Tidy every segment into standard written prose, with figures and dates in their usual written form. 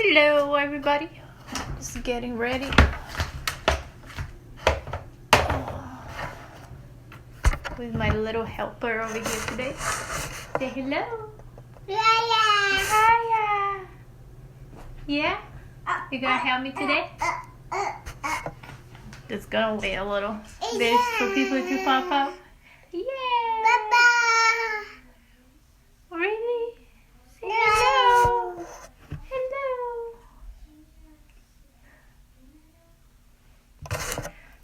Hello everybody, just getting ready. With my little helper over here today. Say hello. Hiya. Yeah? You gonna help me today? Just gonna wait a little bit for people to pop up. Yeah. Really? Say hello. Hello.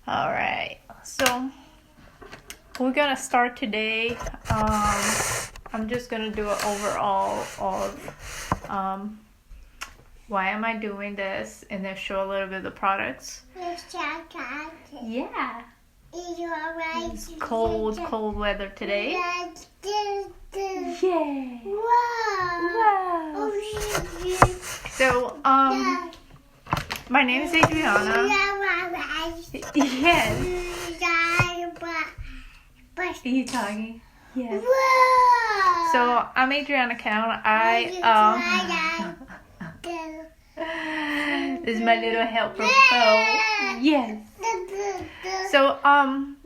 Alright, so we're gonna start today. I'm just gonna do an overall of why am I doing this, and then show a little bit of the products. Yeah. It's cold weather today. Yeah. Wow. So my name is Adriana. Yes. Are you talking? Yes. So I'm Adriana Count. This is my little helper Bo. Yes. So I'm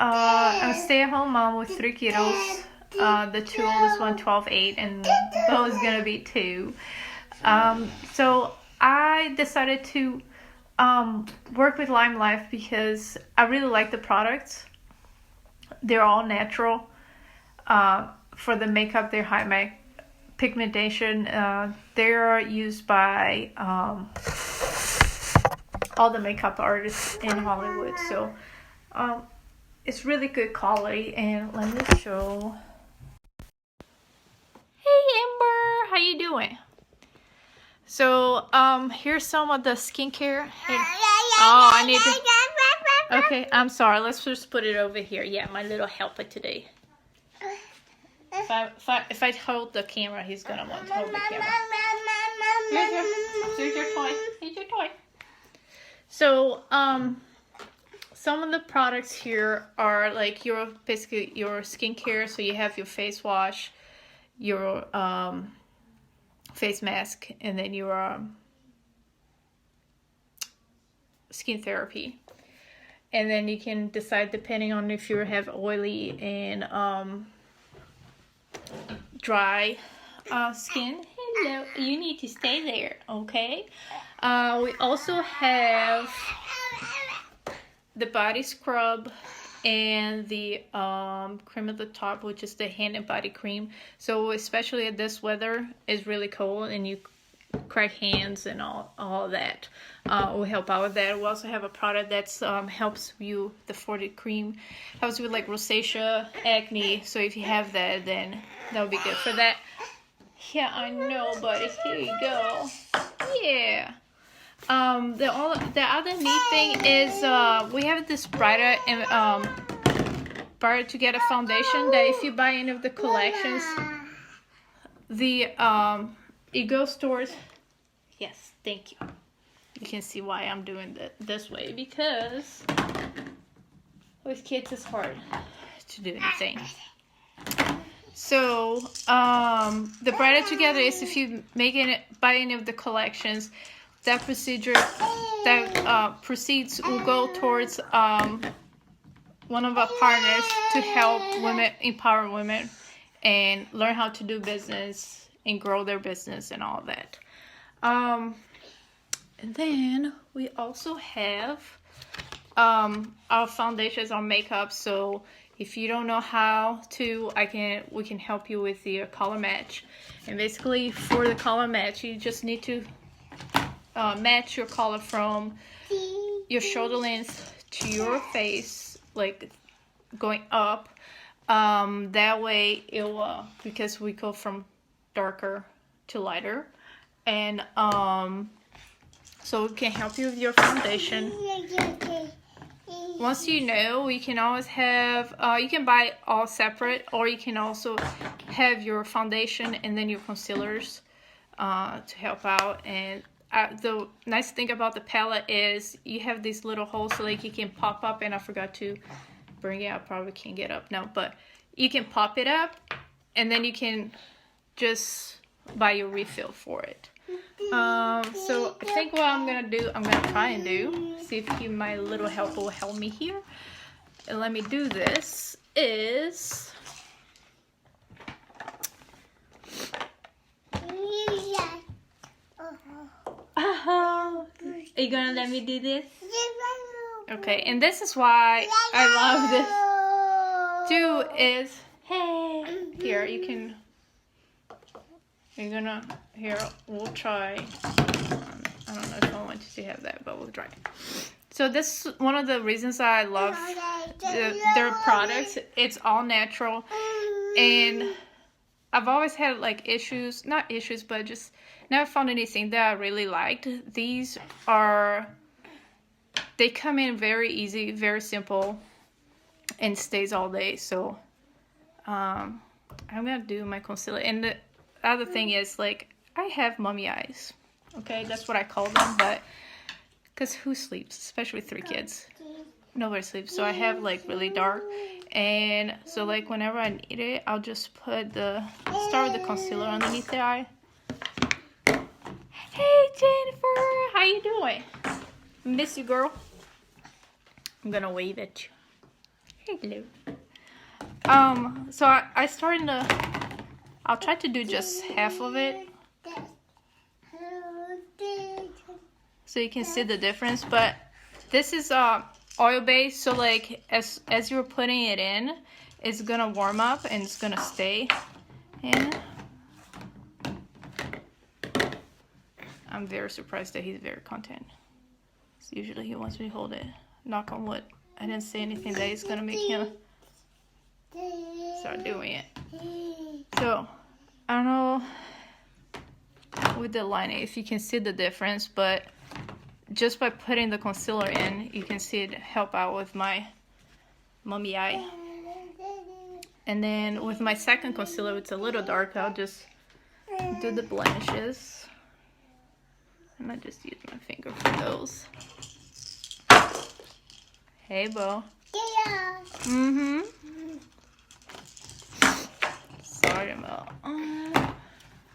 a stay-at-home mom with 3 kiddos. The 2 oldest one 12, 8, and Bo is gonna be 2. So I decided to work with LimeLife because I really like the products. They're all natural. For the makeup, they're high pigmentation. They're used by all the makeup artists in Hollywood. So it's really good quality. And let me show. Hey Amber, how you doing? So here's some of the skincare. Hey. Oh, I need to. Okay, I'm sorry. Let's just put it over here. Yeah, my little helper today. If I hold the camera, he's gonna want to hold the camera. Here's your toy. Here's your toy. So some of the products here are like basically your skincare. So you have your face wash, your face mask, and then your skin therapy. And then you can decide depending on if you have oily and dry skin. Hello, you need to stay there, okay? We also have the body scrub and the cream at the top, which is the hand and body cream. So especially at this weather, it's really cold and you crack hands and all that. Will help out with that. We also have a product that's helps you, the 40 cream helps with like rosacea, acne. So if you have that, then that'll be good for that. Yeah, I know, buddy. Here you go. Yeah. The other neat thing is we have this brighter Together foundation that if you buy any of the collections, the it goes towards. Yes, thank you. You can see why I'm doing this way, because with kids it's hard to do anything. So the brighter together is if you buy any of the collections, that proceeds will go towards one of our partners to help women, empower women, and learn how to do business and grow their business and all that. And then we also have our foundations, our makeup. So if you don't know how to, we can help you with the color match. And basically for the color match, you just need to match your color from your shoulder length to your face, like going up. That way it will, because we go from darker to lighter, and so it can help you with your foundation. Once you know, you can always have you can buy all separate, or you can also have your foundation and then your concealers to help out. And the nice thing about the palette is you have these little holes so like you can pop up, and I forgot to bring it up, probably can't get up now, but you can pop it up and then you can just buy your refill for it. So I think what I'm gonna do, I'm gonna try and do, see if my little helper will help me here. And let me do this, is... Oh, are you gonna let me do this? Okay, and this is why I love this too, is, hey, here, you can, you're gonna, here, we'll try, I don't know if I want you to have that, but we'll try. So this is one of the reasons I love their products. It's all natural, and I've always had like issues, not issues, but just never found anything that I really liked. These are, they come in very easy, very simple, and stays all day. So I'm gonna do my concealer. And the other thing is, like, I have mommy eyes. Okay, that's what I call them, but because who sleeps, especially with 3 kids? Nobody sleeps. So I have like really dark, and so like whenever I need it, I'll just put start with the concealer underneath the eye. Hey Jennifer, how you doing? Miss you, girl. I'm gonna wave at you. Hello. So I started to, I'll try to do just half of it, so you can see the difference. But this is oil based, so like as you're putting it in, it's gonna warm up and it's gonna stay in. I'm very surprised that he's very content. So usually he wants me to hold it. Knock on wood. I didn't say anything that is gonna make him start doing it. So I don't know with the lining if you can see the difference, but just by putting the concealer in, you can see it help out with my mommy eye. And then with my second concealer, it's a little dark, I'll just do the blemishes. And I just use my finger for those. Hey, Bo. Mm-hmm. Sorry about.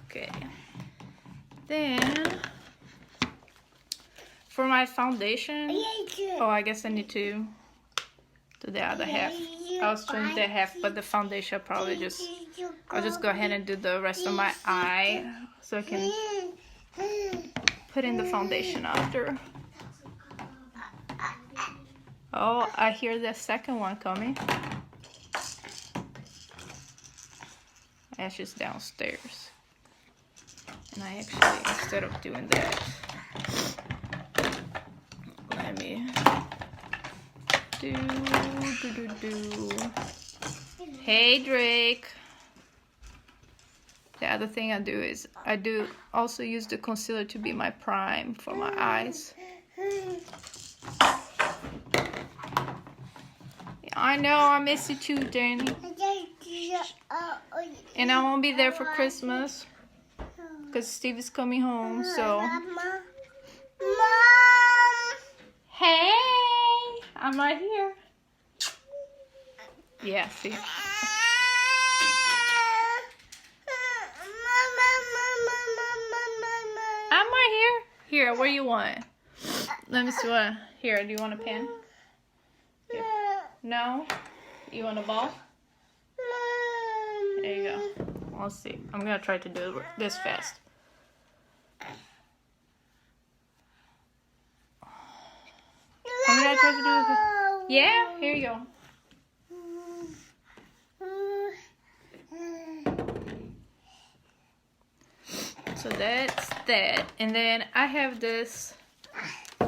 Okay. Then for my foundation, oh, I guess I need to do the other half. I was doing the half, but the foundation I'll just go ahead and do the rest of my eye, so I can put in the foundation after. Oh, I hear the second one coming. Ash is downstairs. And I actually, instead of doing that, let me do. Hey, Drake. The other thing I do is I do also use the concealer to be my prime for my eyes. I know, I miss you too, Danny. And I won't be there for Christmas because Steve is coming home, so. Mom! Hey! I'm right here. Yeah, see? I'm right here. Here, what do you want? Let me see what. Here, do you want a pen? Here. No? You want a ball? There you go. Let's see. I'm gonna try to do this fast. I'm gonna try to do it fast. Yeah? Here you go. So that's that. And then I have this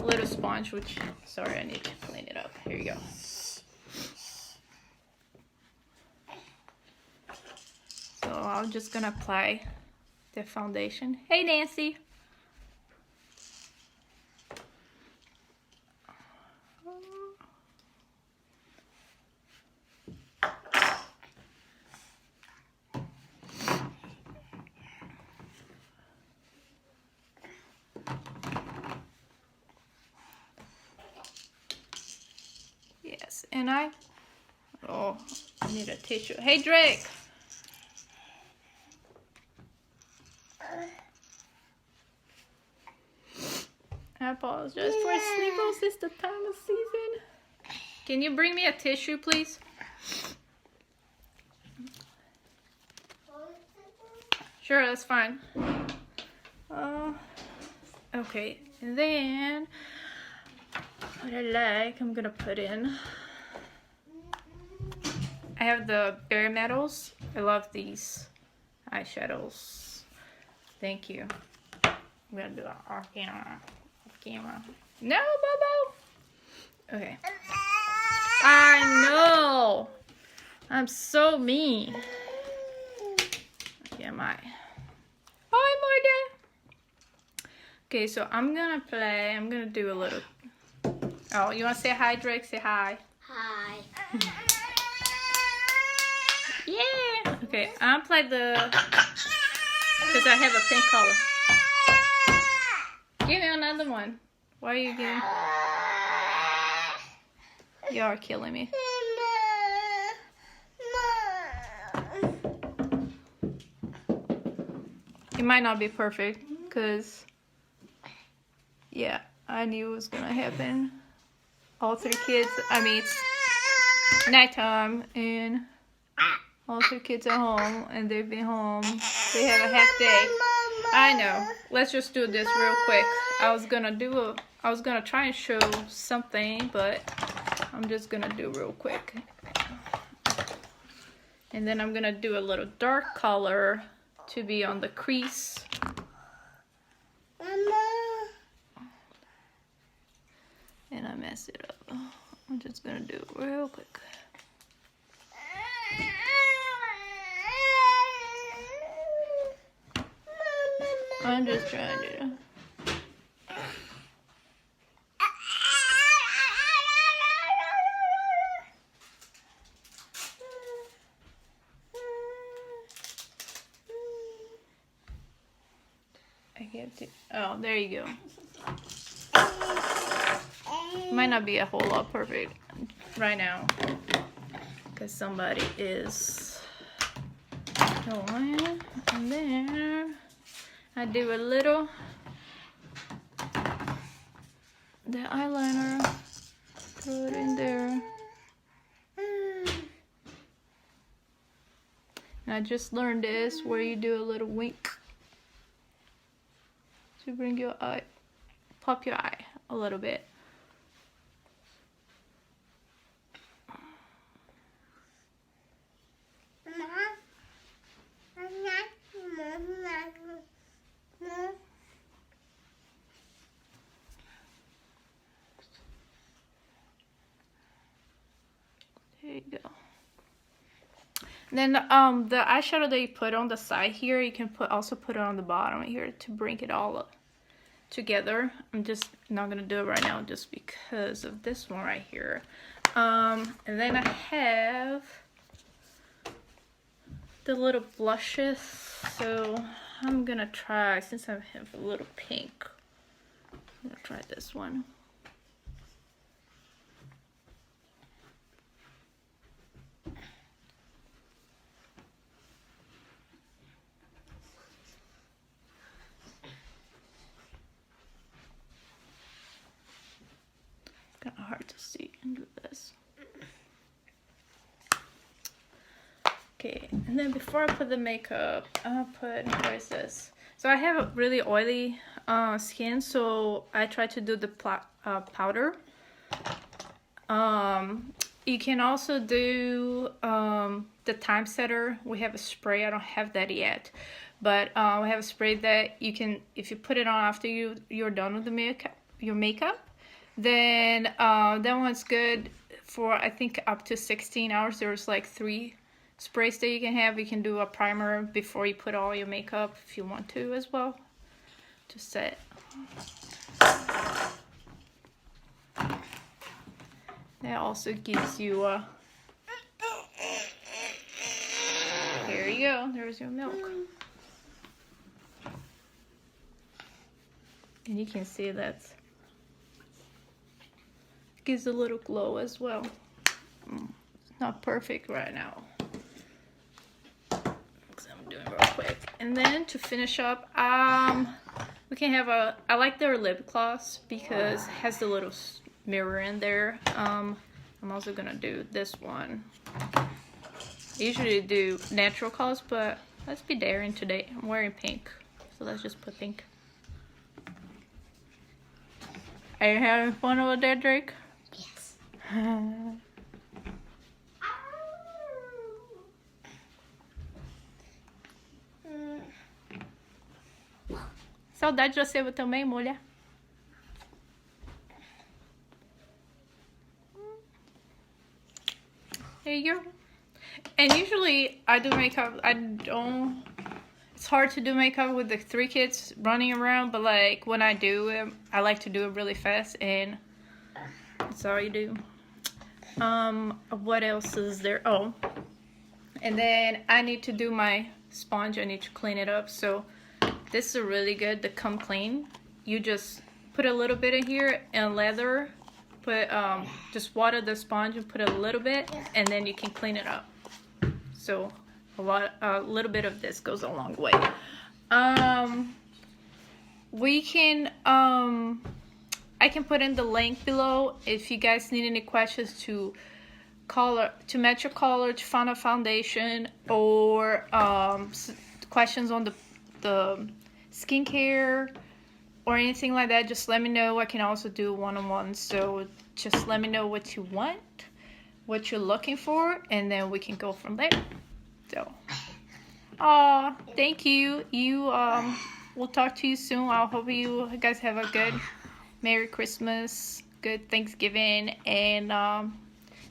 little sponge, which, sorry, I need to clean it up. Here you go. So I'm just gonna apply the foundation. Hey, Nancy. Yes, and I need a tissue. Hey, Drake. I apologize for sleepos. It's the time of season. Can you bring me a tissue, please? Sure, that's fine. Okay, and then what I'm gonna put in. I have the Bare Metals. I love these eyeshadows. Thank you. I'm gonna do it off camera. Off camera. No, Bobo. Okay. I know. I'm so mean. Okay, am I? Hi, Morda. Okay, so I'm gonna play. I'm gonna do a little. Oh, you wanna say hi, Drake? Say hi. Hi. Yeah. Okay, I'll play the. Because I have a pink color. Give me another one. Why are you getting? You are killing me. It might not be perfect because, yeah, I knew it was gonna happen. All three kids, I mean, it's nighttime and all three kids are home and they've been home. They have a half day. I know. Let's just do this real quick. I was gonna try and show something, but I'm just gonna do real quick. And then I'm gonna do a little dark color to be on the crease. Mama. And I messed it up. I'm just gonna do it real quick. I'm just trying to. I can't do. Oh, there you go. Might not be a whole lot perfect right now because somebody is going. And then I do a little the eyeliner, throw it in there. And I just learned this where you do a little wink to bring your eye, pop your eye a little bit. There you go. Then the eyeshadow that you put on the side here, you can also put it on the bottom here to bring it all up together. I'm just not gonna do it right now just because of this one right here. And then I have the little blushes, so I'm gonna try, since I have a little pink, I'm gonna try this one. Kind of hard to see and do this. Okay, and then before I put the makeup, I'll put, where is this? So I have a really oily skin, so I try to do the powder. You can also do the time setter. We have a spray. I don't have that yet, but we have a spray that you can, if you put it on after you're done with the your makeup, then that one's good for, I think, up to 16 hours. There's like 3 sprays that you can have. You can do a primer before you put all your makeup if you want to as well, to set. That also gives you a, here you go, there's your milk. And you can see that gives a little glow as well. Not perfect right now, so I'm doing real quick. And then to finish up, We can have a, I like their lip gloss because it has the little mirror in there. I'm also gonna do this one. I usually do natural colors, but let's be daring today. I'm wearing pink, so let's just put pink. Are you having fun over there, Drake? Yes. Saudade de você também, mulher. There you go. And usually I do makeup. I don't. It's hard to do makeup with the 3 kids running around, but like when I do it, I like to do it really fast, and that's all you do. What else is there? Oh, and then I need to do my sponge. I need to clean it up. So this is really good. The Come Clean. You just put a little bit in here and leather. Put just water the sponge and put a little bit, and then you can clean it up. So a little bit of this goes a long way. We can I can put in the link below if you guys need any questions to color, to match your color, to find a foundation, or questions on the skincare or anything like that. Just let me know. I can also do one-on-one, so just let me know what you want, what you're looking for, and then we can go from there. So, thank you. We'll talk to you soon. I hope you guys have a good Merry Christmas, good Thanksgiving, and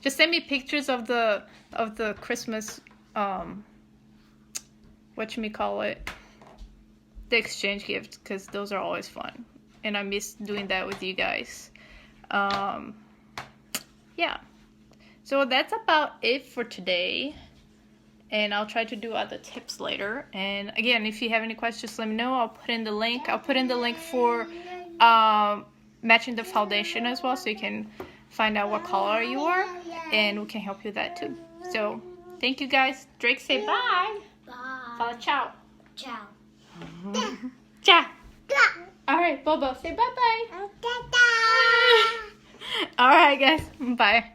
just send me pictures of the Christmas, the exchange gifts, because those are always fun, and I miss doing that with you guys. Yeah, so that's about it for today, and I'll try to do other tips later. And again, if you have any questions, let me know. I'll put in the link for matching the foundation as well, so you can find out what color you are, and we can help you with that too. So thank you guys. Drake, say bye. Bye. Fala ciao. Ciao. Ciao. All right, Bobo, say bye-bye. All right, guys. Bye.